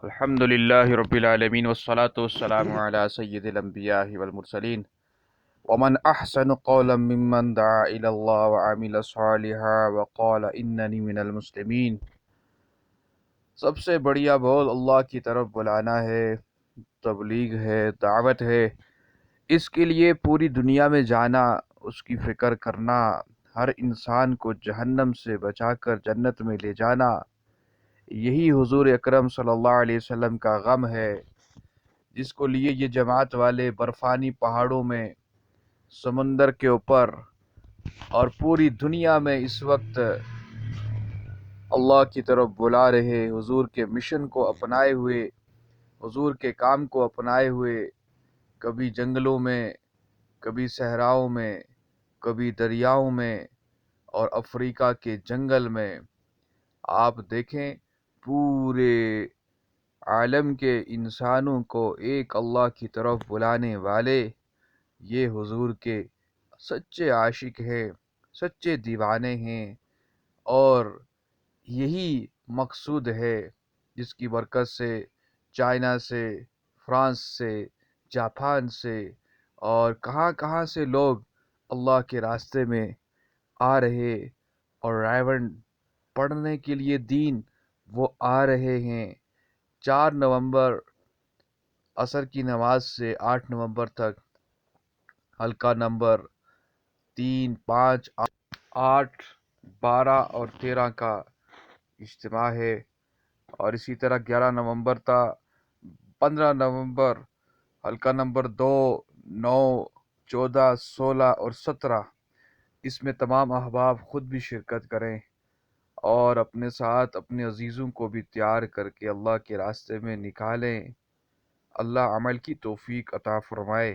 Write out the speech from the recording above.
الحمد لله رب العالمين والصلاة والسلام على سيد الأنبياء والمرسلين ومن أحسن قولا ممن دعا إلى الله وعمل صالحا وقال إنني من المسلمين۔ سب سے بڑھیا بول اللہ کی طرف بلانا ہے، تبلیغ ہے، دعوت ہے۔ اس کے لیے پوری دنیا میں جانا، اس کی فکر کرنا، ہر انسان کو جہنم سے بچا کر جنت میں لے جانا، یہی حضور اکرم صلی اللہ علیہ وسلم کا غم ہے، جس کو لیے یہ جماعت والے برفانی پہاڑوں میں، سمندر کے اوپر اور پوری دنیا میں اس وقت اللہ کی طرف بلا رہے، حضور کے مشن کو اپنائے ہوئے، حضور کے کام کو اپنائے ہوئے، کبھی جنگلوں میں، کبھی صحراؤں میں، کبھی دریاؤں میں اور افریقہ کے جنگل میں۔ آپ دیکھیں پورے عالم کے انسانوں کو ایک اللہ کی طرف بلانے والے یہ حضور کے سچے عاشق ہیں، سچے دیوانے ہیں، اور یہی مقصود ہے جس کی برکت سے چائنا سے، فرانس سے، جاپان سے اور کہاں کہاں سے لوگ اللہ کے راستے میں آ رہے اور رائیون پڑھنے کے لیے دین وہ آ رہے ہیں۔ 4 نومبر عصر کی نماز سے 8 نومبر تک حلقہ نمبر 3، 5، 8، 12 اور 13 کا اجتماع ہے، اور اسی طرح 11 نومبر تا 15 نومبر حلقہ نمبر 2، 9، 14، 16 اور 17۔ اس میں تمام احباب خود بھی شرکت کریں اور اپنے ساتھ اپنے عزیزوں کو بھی تیار کر کے اللہ کے راستے میں نکالیں۔ اللہ عمل کی توفیق عطا فرمائے۔